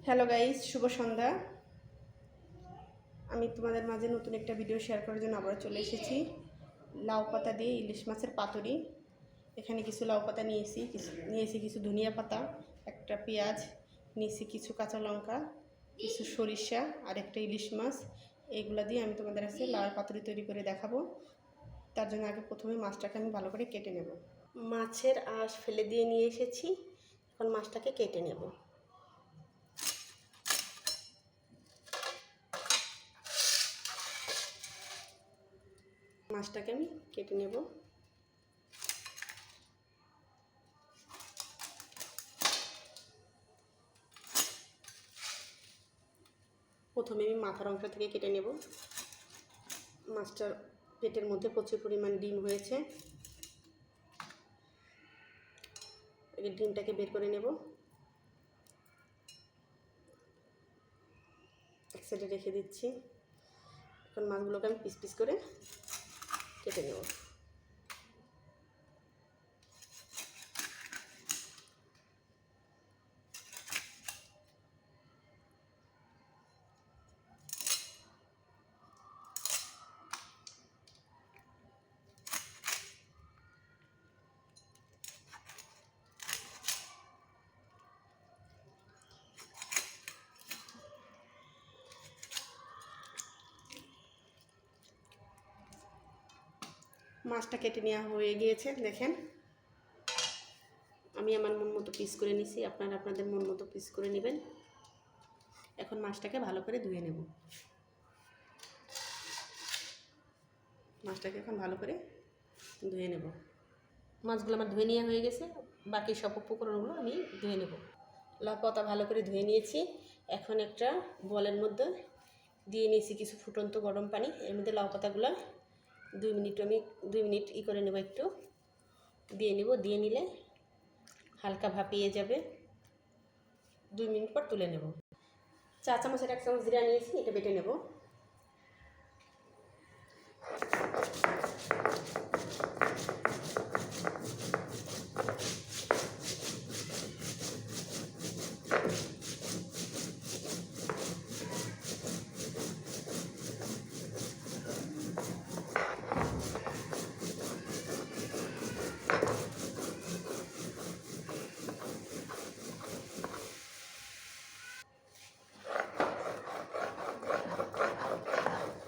Hello guys, শুভ সন্ধ্যা। আমি তোমাদের মাঝে নতুন একটা ভিডিও শেয়ার করার জন্য আবার চলে এসেছি। লাউ পাতা দিয়ে ইলিশ মাছের পাতুরি। এখানে কিছু লাউ পাতা নিয়েছি কিছু ধনিয়া পাতা, একটা পেঁয়াজ নিয়েছি, কিছু কাঁচা লঙ্কা, কিছু সরিষা আর একটা ইলিশ মাছ। এইগুলা দিয়ে আমি তোমাদের কাছে লাউয়ের পাতুরি তৈরি করে দেখাবো। তার জন্য আগে প্রথমে মাছটাকে আমি ভালো করে কেটে নেব। মাছের আঁশ ফেলে দিয়ে নিয়ে এসেছি, এখন মাছটাকে কেটে নেব। মাছটাকে আমি কেটে নেব। প্রথমে আমি মাথার অংশ থেকে কেটে নেব। মাছটার পেটের মধ্যে প্রচুর পরিমাণ ডিম হয়েছে, এই ডিমটাকে বের করে নেব, এক সাইডে রেখে দিচ্ছি। এখন মাছগুলোকে আমি পিস পিস করে কেটে নেব। মাছটা কেটে নেওয়া হয়ে গিয়েছে, দেখেন আমি আমার মন মতো পিস করে নিছি, আপনারা আপনাদের মন মতো পিস করে নেবেন। এখন মাছটাকে ভালো করে ধুয়ে নেব। মাছটাকে এখন ভালো করে ধুয়ে নেব। মাছগুলো আমার ধুয়ে নেওয়া হয়ে গেছে, বাকি সব উপকরণগুলো আমি ধুয়ে নেব। লাউ পাতা ভালো করে ধুয়ে নিয়েছি। এখন একটা বলের মধ্যে দিয়ে নিয়েছি কিছু ফুটন্ত গরম পানি। এর মধ্যে লাউ পাতাগুলো 2 মিনিট করে নেব, একটু দিয়ে নেব। দিয়ে নিলে হালকা ভাপিয়ে যাবে। 2 মিনিট পর তুলে নেব। 4 চামচের 1 চামচ জিরা নিয়েছি, এটা বেটে নেব।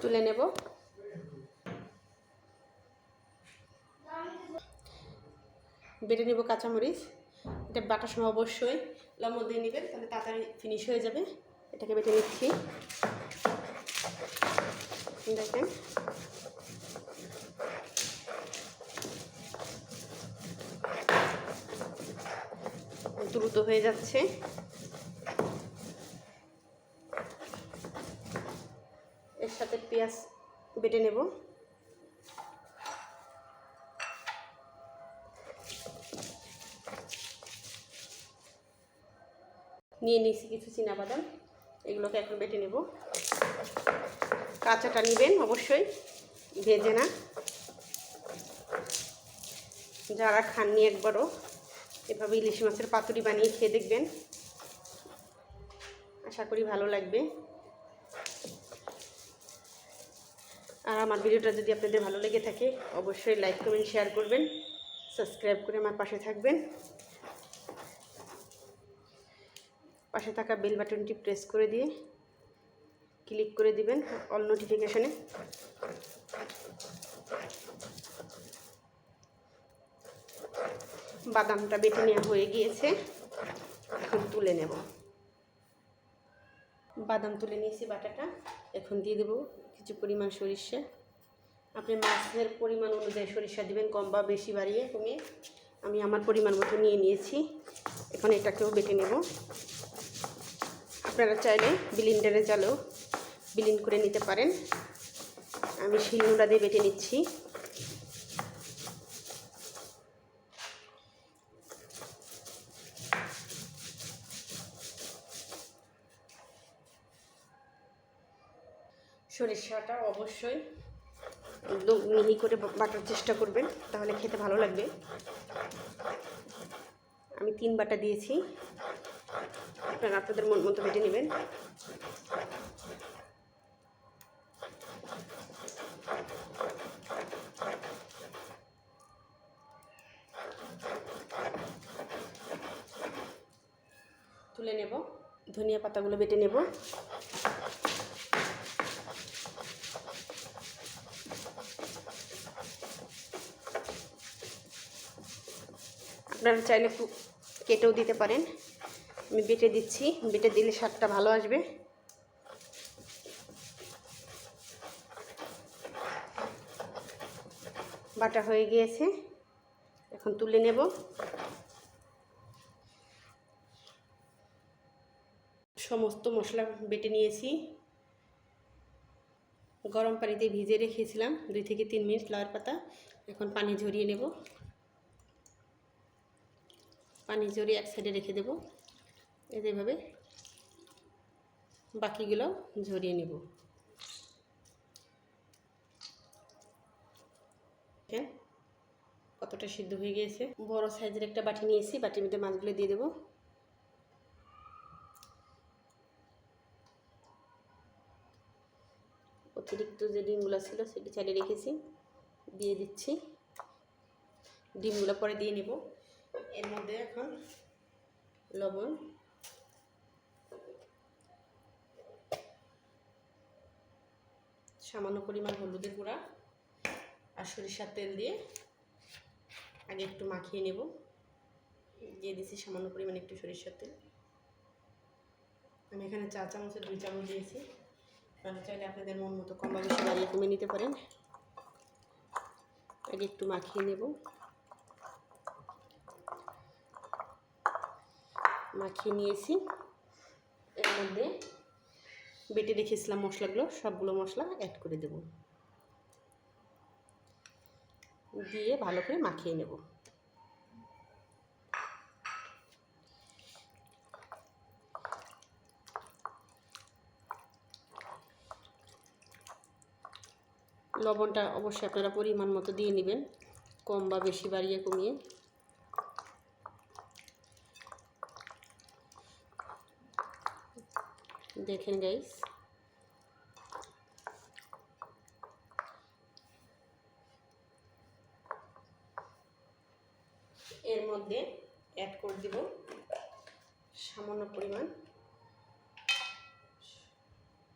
তুলে নেব। বেটে নেব কাঁচামরিচ। এটা বাটার সময় অবশ্যই লবণ দিয়ে নেবেন, তাহলে তাড়াতাড়ি ফিনিশ হয়ে যাবে। এটাকে বেটে নিচ্ছি, দেখেন। দ্রুত হয়ে যাচ্ছে। এর সাথে পেঁয়াজ বেটে নেব। নিয়ে নিয়েছি কিছু চীনাবাদাম, এগুলোকে এখন বেটে নেব। কাঁচাটা নেবেন অবশ্যই, ভেজে না। যারা খাননি একবারও এভাবে ইলিশ মাছের পাতুরি বানিয়ে খেয়ে দেখবেন, আশা করি ভালো লাগবে। আর আমার ভিডিওটা যদি আপনাদের ভালো লেগে থাকে অবশ্যই লাইক কমেন্ট শেয়ার করবেন, সাবস্ক্রাইব করে আমার পাশে থাকবেন। পাশে থাকা বেল বাটনটি প্রেস করে দিয়ে ক্লিক করে দিবেন অল নোটিফিকেশনে। বাদামটা বেটে নেওয়া হয়ে গিয়েছে, এখন তুলে নেব। বাদাম তুলে নিয়েছি বাটাটা, এখন দিয়ে দেবো কিছু পরিমাণ সরিষা। আপনি মাছের পরিমাণ অনুযায়ী সরিষা দিবেন, কম বা বেশি বাড়িয়ে কমিয়ে। আমি আমার পরিমাণ মতো নিয়ে নিয়েছি। এখন এটাকেও বেটে নেব। আপনারা চাইলে ব্লেন্ডারে জালেও ব্লেন্ড করে নিতে পারেন। আমি শিলনোড়া দিয়ে বেটে নিচ্ছি। সরিষাটা অবশ্যই একদম মিহি করে বাটার চেষ্টা করবেন, তাহলে খেতে ভালো লাগবে। আমি 3 বাটা দিয়েছি। আপনারা আপনাদের মন মতো বেটে নেবেন। তুলে নেব, ধনিয়া পাতাগুলো বেটে নেব। আপনারা চাইলে কেটেও দিতে পারেন, আমি বেটে দিচ্ছি, বেটে দিলে স্বাদটা ভালো আসবে। বাটা হয়ে গিয়েছে, এখন তুলে নেব। সমস্ত মশলা বেটে নিয়েছি, গরম পানিতে ভিজে রেখেছিলাম 2 থেকে 3 মিনিট লাউয়ের পাতা। এখন পানি ঝরিয়ে নেব, পানি ঝরিয়ে এক সাইডে রেখে দেব। এইভাবে বাকিগুলো ঝরিয়ে নেব। কতটা সিদ্ধ হয়ে গিয়েছে। বড় সাইজের একটা বাটি নিয়েছি, বাটির মধ্যে মাছগুলো দিয়ে দেব। অতিরিক্ত যে ডিমগুলো ছিল সেটি চালিয়ে রেখেছি, দিয়ে দিচ্ছি। ডিমগুলো পরে দিয়ে নেব। এর মধ্যে এখন লবণ, সামান্য পরিমাণ হলুদের গুঁড়া আর সরিষার তেল দিয়ে আগে একটু মাখিয়ে নেব। দিয়ে দিচ্ছি সামান্য পরিমাণ একটু সরিষার তেল। আমি এখানে 4 চামচের 2 চামচ দিয়েছি। আপনারা চাইলে আপনাদের মন মতো কম বা বেশি বাড়িয়ে কমিয়ে নিতে পারেন। আগে একটু মাখিয়ে নেব। মাখিয়ে নিয়েছি। এর মধ্যে বেটে রেখেছিলাম মশলাগুলো, সবগুলো মশলা অ্যাড করে দেব, দিয়ে ভালো করে মাখিয়ে নেব। লবণটা অবশ্যই আপনারা পরিমাণ মতো দিয়ে নেবেন, কম বা বেশি বাড়িয়ে কমিয়ে। দেখেন গাইস, এর মধ্যে অ্যাড করে দিব সামান্য পরিমাণ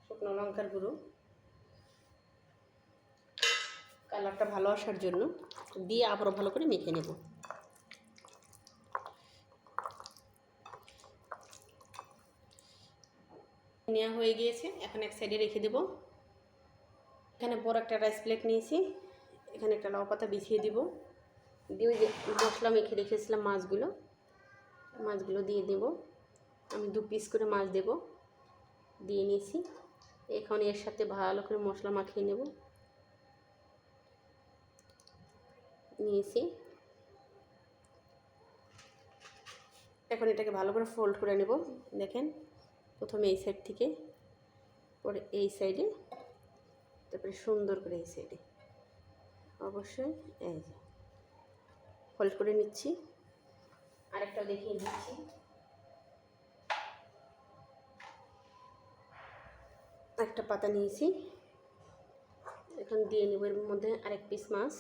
শুকনো লঙ্কার গুঁড়ো, কালারটা ভালো আসার জন্য। দিয়ে আবারও ভালো করে মেখে নেব। নেওয়া হয়ে গিয়েছে, এখন এক সাইডে রেখে দেব। এখানে বড় একটা রাইস প্লেট নিয়েছি, এখানে একটা লাউ পাতা বিছিয়ে দিব। দিয়ে যে মশলা মেখে রেখেছিলাম মাছগুলো দিয়ে দেব। আমি 2 পিস করে মাছ দেব, দিয়ে নিয়েছি। এখন এর সাথে ভালো করে মশলা মাখিয়ে নেব। নিয়েছি, এখন এটাকে ভালো করে ফোল্ড করে নেব। দেখেন, প্রথমে এই সাইড থেকে, পরে এই সাইডে, তারপরে সুন্দর করে এই সাইডে। অবশ্যই এই যে ফোল্ড করে নিচ্ছি। আরেকটাও দেখিয়ে দিচ্ছি। একটা পাতা নিয়েছি, এখন দিয়ে নেব এর মধ্যে আরেক পিস মাছ।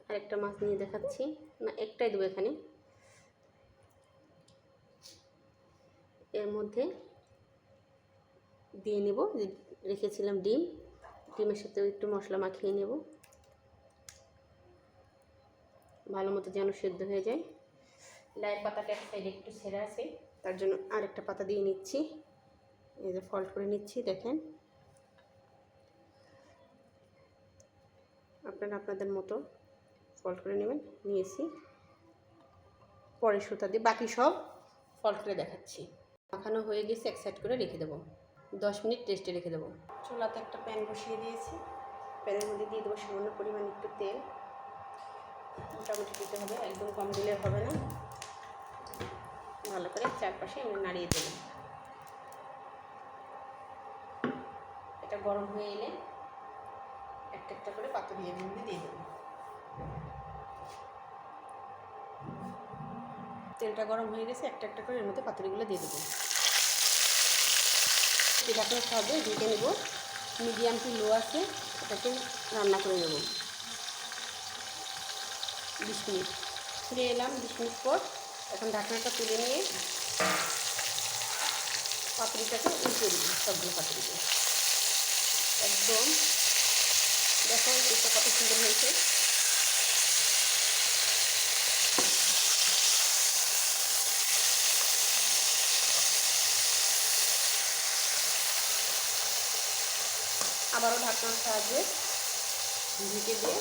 আরেকটা মাছ নিয়ে দেখাচ্ছি, না একটাই দেবো এখানে। এর মধ্যে দিয়ে নেব রেখেছিলাম ডিমের সাথে একটু মশলা মাখিয়ে নেব, ভালো মতো যেন সেদ্ধ হয়ে যায়। লাইয়ের পাতাটা এক সাইডে একটু ছেঁড়া আছে, তার জন্য আরেকটা পাতা দিয়ে নিচ্ছি। এই যে ফল্ট করে নিচ্ছি, দেখেন। আপনারা আপনাদের মতো ফল্ট করে নেবেন। নিয়েছি, পরে সুতা দিয়ে বাকি সব ফল্ট করে দেখাচ্ছি। মাখানো হয়ে গেছে, এক সাইড করে রেখে দেবো, 10 মিনিট রেস্টে রেখে দেবো। চুলাতে একটা প্যান বসিয়ে দিয়েছি, প্যানের মধ্যে দিয়ে দেবো সামান্য পরিমাণ একটু তেল। মোটামুটি দিতে হবে, একদম কম দিলে হবে না। ভালো করে চারপাশে আমি নাড়িয়ে দেবো। এটা গরম হয়ে এলে একটা একটা করে পাতুরিয়ে দিয়ে দেবো। তেলটা গরম হয়ে গেছে, একটা একটা করে এর মধ্যে পাতুরিগুলো দিয়ে দেবো। ঢাকনার সাহায্যে ঢেকে নেব, মিডিয়াম টু লো আছে এটাকে রান্না করে নেব 20 মিনিট। ফিরে এলাম 20 মিনিট পর। এখন ঢাকনাটা তুলে নিয়ে পাতুরিটাকে উল্টে দেবো, সবগুলো পাতুরিকে একদম। দেখো এটা কত সুন্দর হয়েছে। আবারও ঢাকনার সাহায্যে ঢেকে দিয়ে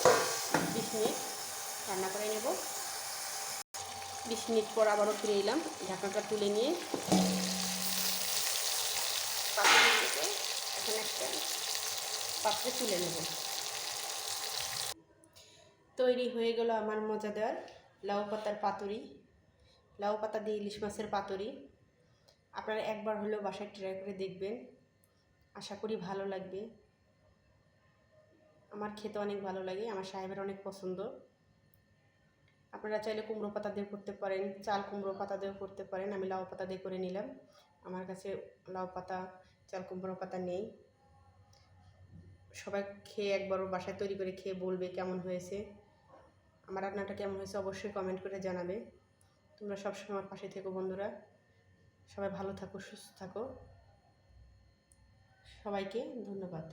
20 মিনিট রান্না করে নেব। 20 মিনিট পর আবারও ফিরে এলাম, ঢাকনাটা তুলে নিয়ে পাতুরি থেকে এখন একটা পাত্রে তুলে নেব। তৈরি হয়ে গেল আমার মজাদার লাউ পাতার পাতুরি, লাউ পাতা দিয়ে ইলিশ মাছের পাতুরি। আপনারা একবার হলেও বাসায় ট্রাই করে দেখবেন, আশা করি ভালো লাগবে। আমার খেতে অনেক ভালো লাগে, আমার সাহেবের অনেক পছন্দ। আপনারা চাইলে কুমড়ো পাতা দিয়ে করতে পারেন, চাল কুমড়ো পাতা দিয়েও করতে পারেন। আমি লাউ পাতা দিয়ে করে নিলাম, আমার কাছে লাউ পাতা চাল কুমড়ো পাতা নেই। সবাই খেয়ে একবারও বাসায় তৈরি করে খেয়ে বলবে কেমন হয়েছে, আমার রান্নাটা কেমন হয়েছে অবশ্যই কমেন্ট করে জানাবে। তোমরা সবসময় আমার পাশে থেকো বন্ধুরা, সবাই ভালো থাকো, সুস্থ থাকো। সবাইকে ধন্যবাদ।